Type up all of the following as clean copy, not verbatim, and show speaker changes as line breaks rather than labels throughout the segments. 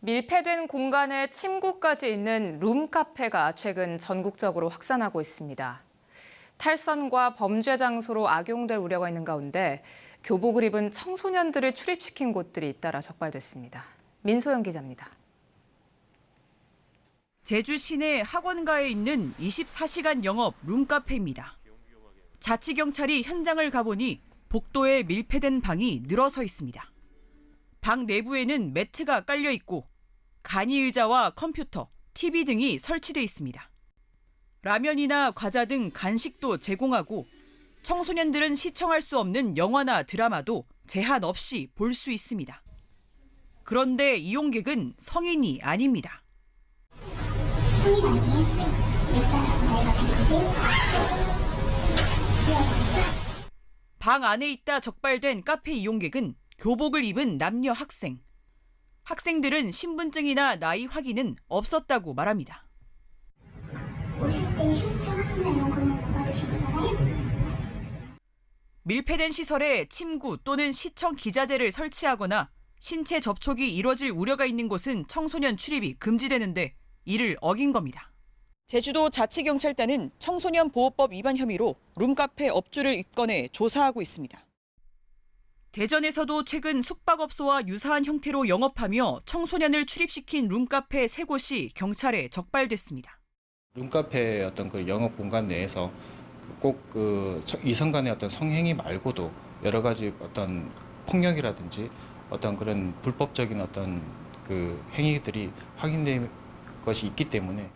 밀폐된 공간에 침구까지 있는 룸카페가 최근 전국적으로 확산하고 있습니다. 탈선과 범죄 장소로 악용될 우려가 있는 가운데 교복을 입은 청소년들을 출입시킨 곳들이 잇따라 적발됐습니다. 민소영 기자입니다.
제주 시내 학원가에 있는 24시간 영업 룸카페입니다. 자치경찰이 현장을 가보니 복도에 밀폐된 방이 늘어서 있습니다. 방 내부에는 매트가 깔려 있고 간이 의자와 컴퓨터, TV 등이 설치돼 있습니다. 라면이나 과자 등 간식도 제공하고 청소년들은 시청할 수 없는 영화나 드라마도 제한 없이 볼 수 있습니다. 그런데 이용객은 성인이 아닙니다. 방 안에 있다 적발된 카페 이용객은 교복을 입은 남녀 학생. 학생들은 신분증이나 나이 확인은 없었다고 말합니다.
오실 때 신분증 확인 내용 못 받으신 거잖아요?
밀폐된 시설에 침구 또는 시청 기자재를 설치하거나 신체 접촉이 이뤄질 우려가 있는 곳은 청소년 출입이 금지되는데 이를 어긴 겁니다. 제주도 자치경찰단은 청소년 보호법 위반 혐의로 룸카페 업주를 입건해 조사하고 있습니다. 대전에서도 최근 숙박업소와 유사한 형태로 영업하며 청소년을 출입시킨 룸카페 3곳이 경찰에 적발됐습니다.
룸카페의 어떤 그 영업 공간 내에서 꼭 이성 간의 어떤 성행위 말고도 여러 가지 어떤 폭력이라든지 어떤 그런 불법적인 어떤 그 행위들이 확인된 것이 있기 때문에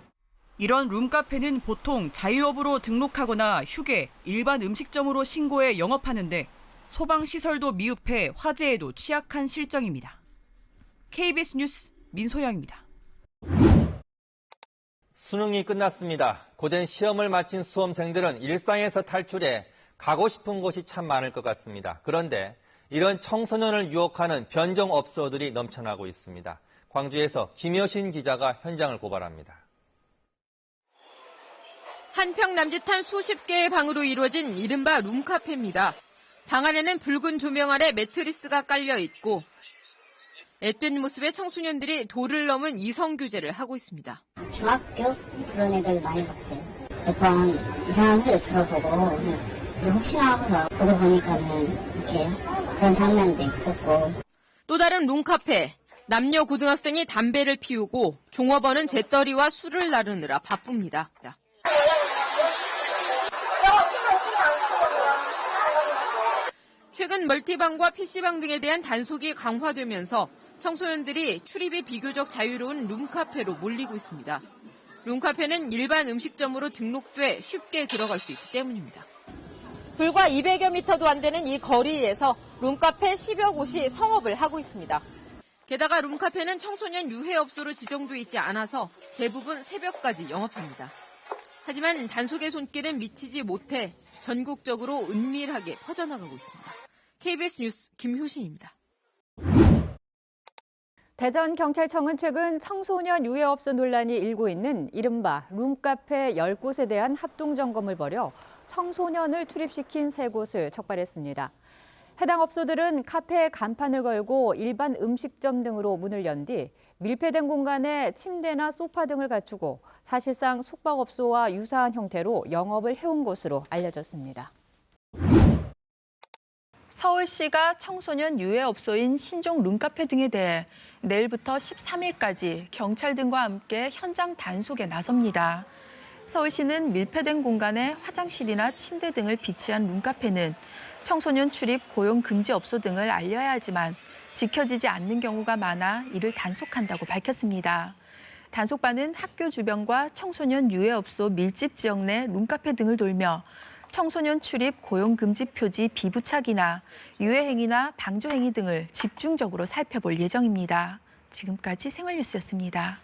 이런 룸카페는 보통 자유업으로 등록하거나 휴게, 일반 음식점으로 신고해 영업하는데 소방시설도 미흡해 화재에도 취약한 실정입니다. KBS 뉴스 민소영입니다.
수능이 끝났습니다. 고된 시험을 마친 수험생들은 일상에서 탈출해 가고 싶은 곳이 참 많을 것 같습니다. 그런데 이런 청소년을 유혹하는 변종업소들이 넘쳐나고 있습니다. 광주에서 김효신 기자가 현장을 고발합니다.
한평 남짓한 수십 개의 방으로 이루어진 이른바 룸카페입니다. 방 안에는 붉은 조명 아래 매트리스가 깔려 있고 앳된 모습의 청소년들이 도를 넘은 이성교제를 하고 있습니다.
중학교 그런 애들 많이 봤어요. 몇 번 이상한 소리도 들어보고 그래서 혹시나 하고서 보다 보니까는 이렇게 그런 장면도 있었고.
또 다른 룸카페. 남녀 고등학생이 담배를 피우고 종업원은 재떨이와 술을 나르느라 바쁩니다. 최근 멀티방과 PC방 등에 대한 단속이 강화되면서 청소년들이 출입이 비교적 자유로운 룸카페로 몰리고 있습니다. 룸카페는 일반 음식점으로 등록돼 쉽게 들어갈 수 있기 때문입니다. 불과 200여 미터도 안 되는 이 거리에서 룸카페 10여 곳이 성업을 하고 있습니다. 게다가 룸카페는 청소년 유해업소로 지정돼 있지 않아서 대부분 새벽까지 영업합니다. 하지만 단속의 손길은 미치지 못해 전국적으로 은밀하게 퍼져나가고 있습니다. KBS 뉴스 김효신입니다.
대전경찰청은 최근 청소년 유해업소 논란이 일고 있는 이른바 룸카페 10곳에 대한 합동점검을 벌여 청소년을 출입시킨 3곳을 적발했습니다. 해당 업소들은 카페에 간판을 걸고 일반 음식점 등으로 문을 연 뒤 밀폐된 공간에 침대나 소파 등을 갖추고 사실상 숙박업소와 유사한 형태로 영업을 해온 것으로 알려졌습니다. 서울시가 청소년 유해업소인 신종 룸카페 등에 대해 내일부터 13일까지 경찰 등과 함께 현장 단속에 나섭니다. 서울시는 밀폐된 공간에 화장실이나 침대 등을 비치한 룸카페는 청소년 출입 고용 금지 업소 등을 알려야 하지만 지켜지지 않는 경우가 많아 이를 단속한다고 밝혔습니다. 단속반은 학교 주변과 청소년 유해업소 밀집 지역 내 룸카페 등을 돌며 청소년 출입 고용 금지 표지 비부착이나 유해 행위나 방조 행위 등을 집중적으로 살펴볼 예정입니다. 지금까지 생활뉴스였습니다.